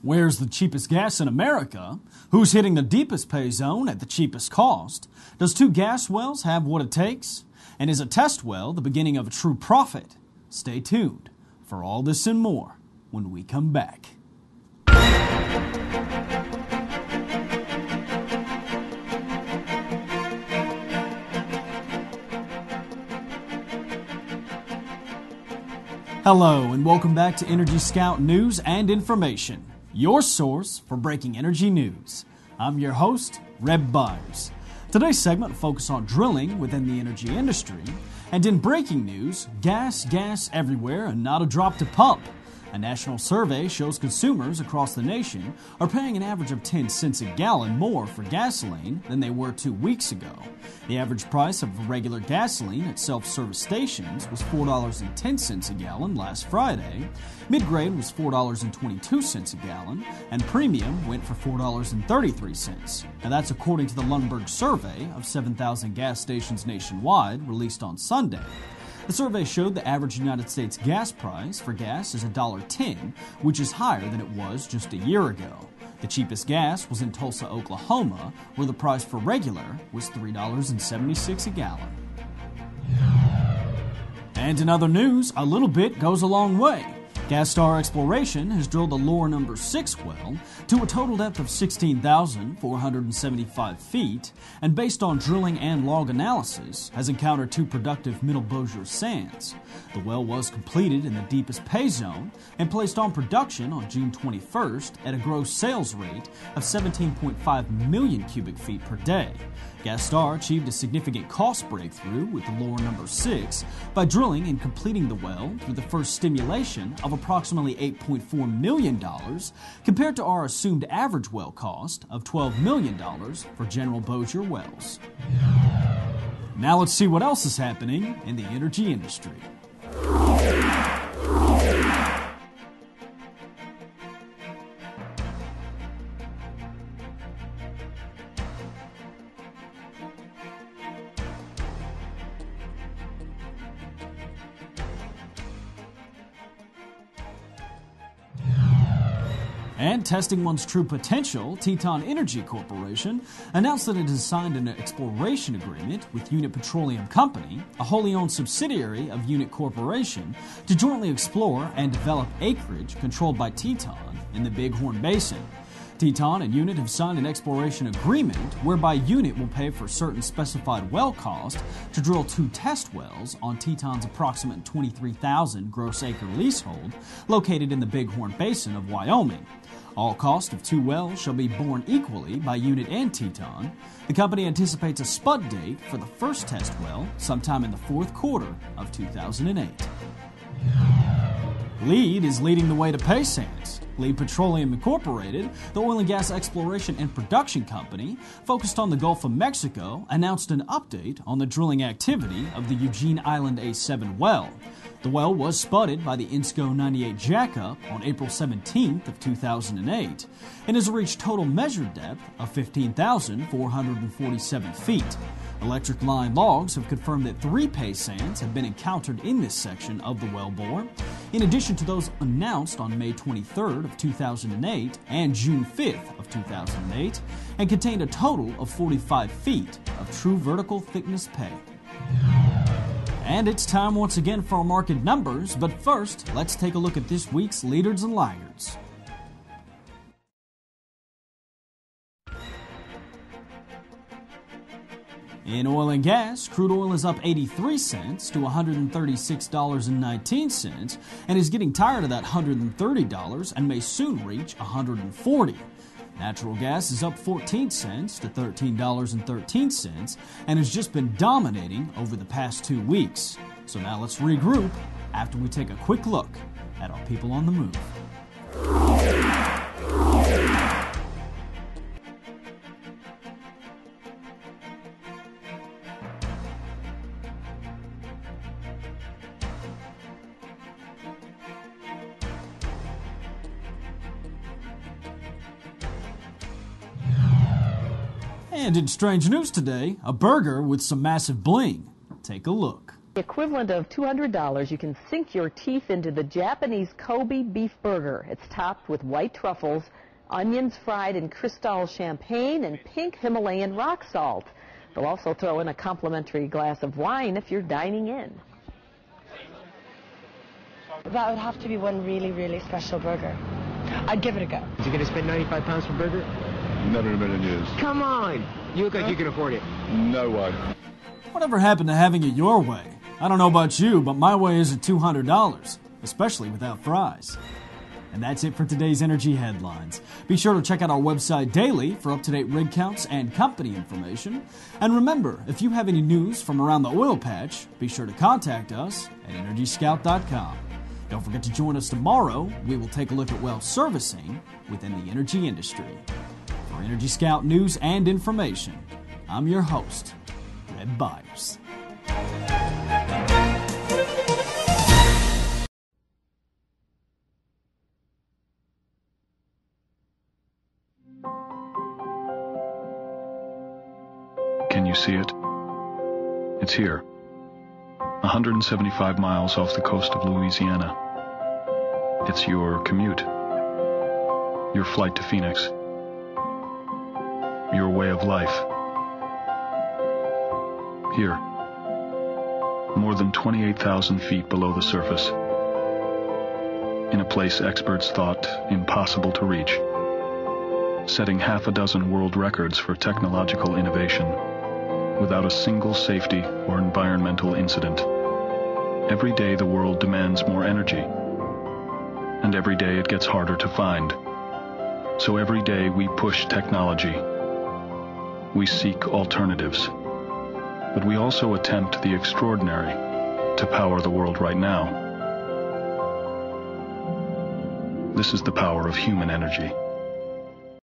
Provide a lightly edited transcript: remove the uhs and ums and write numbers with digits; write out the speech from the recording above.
Where's the cheapest gas in America? Who's hitting the deepest pay zone at the cheapest cost? Does 2 gas wells have what it takes? And is a test well the beginning of a true profit? Stay tuned for all this and more when we come back. Hello and welcome back to EnergyScout News and Information, your source for breaking energy news. I'm your host, Reb Byers. Today's segment will focus on drilling within the energy industry, and in breaking news, gas everywhere and not a drop to pump. A national survey shows consumers across the nation are paying an average of 10 cents a gallon more for gasoline than they were 2 weeks ago. The average price of regular gasoline at self-service stations was $4.10 a gallon last Friday. Mid-grade was $4.22 a gallon, and premium went for $4.33. Now that's according to the Lundberg survey of 7,000 gas stations nationwide released on Sunday. The survey showed the average United States gas price for gas is $1.10, which is higher than it was just a year ago. The cheapest gas was in Tulsa, Oklahoma, where the price for regular was $3.76 a gallon. And in other news, a little bit goes a long way. Gastar Exploration has drilled the Lower Number 6 well to a total depth of 16,475 feet, and based on drilling and log analysis, has encountered 2 productive Middle Bossier sands. The well was completed in the deepest pay zone and placed on production on June 21st at a gross sales rate of 17.5 million cubic feet per day. Gastar achieved a significant cost breakthrough with the Lower Number 6 by drilling and completing the well through the first stimulation of approximately $8.4 million compared to our assumed average well cost of $12 million for general Bossier wells. Now let's see what else is happening in the energy industry. And testing one's true potential, Teton Energy Corporation announced that it has signed an exploration agreement with Unit Petroleum Company, a wholly owned subsidiary of Unit Corporation, to jointly explore and develop acreage controlled by Teton in the Bighorn Basin. Teton and Unit have signed an exploration agreement whereby Unit will pay for certain specified well cost to drill 2 test wells on Teton's approximate 23,000 gross acre leasehold located in the Bighorn Basin of Wyoming. All cost of 2 wells shall be borne equally by Unit and Teton. The company anticipates a spud date for the first test well sometime in the 4th quarter of 2008. Lead is leading the way to pay sands. Lead Petroleum Incorporated, the oil and gas exploration and production company focused on the Gulf of Mexico, announced an update on the drilling activity of the Eugene Island A7 well. The well was spudded by the INSCO 98 jackup on April 17th of 2008 and has reached total measured depth of 15,447 feet. Electric line logs have confirmed that 3 pay sands have been encountered in this section of the wellbore, in addition to those announced on May 23rd of 2008 and June 5th of 2008, and contained a total of 45 feet of true vertical thickness pay. And it's time once again for our market numbers, but first, let's take a look at this week's leaders and laggards. In oil and gas, crude oil is up 83 cents to $136.19 and is getting tired of that $130 and may soon reach $140. Natural gas is up 14 cents to $13.13 and has just been dominating over the past 2 weeks. So now let's regroup after we take a quick look at our people on the move. And in strange news today, a burger with some massive bling. Take a look. Equivalent of $200, you can sink your teeth into the Japanese Kobe beef burger. It's topped with white truffles, onions fried in Cristal champagne, and pink Himalayan rock salt. They'll also throw in a complimentary glass of wine if you're dining in. That would have to be one really, really special burger. I'd give it a go. Is he going to spend 95 pounds for a burger? Never in a million years. Come on! You look like you can afford it. No way. Whatever happened to having it your way? I don't know about you, but my way isn't $200, especially without fries. And that's it for today's Energy Headlines. Be sure to check out our website daily for up-to-date rig counts and company information. And remember, if you have any news from around the oil patch, be sure to contact us at EnergyScout.com. Don't forget to join us tomorrow. We will take a look at well servicing within the energy industry. For Energy Scout news and information, I'm your host, Red Byers. Can you see it? It's here, 175 miles off the coast of Louisiana. It's your commute, your flight to Phoenix, your way of life. Here, more than 28,000 feet below the surface, in a place experts thought impossible to reach, setting half a dozen world records for technological innovation without a single safety or environmental incident. Every day the world demands more energy, and every day it gets harder to find. So every day we push technology. We seek alternatives. But we also attempt the extraordinary to power the world right now. This is the power of human energy.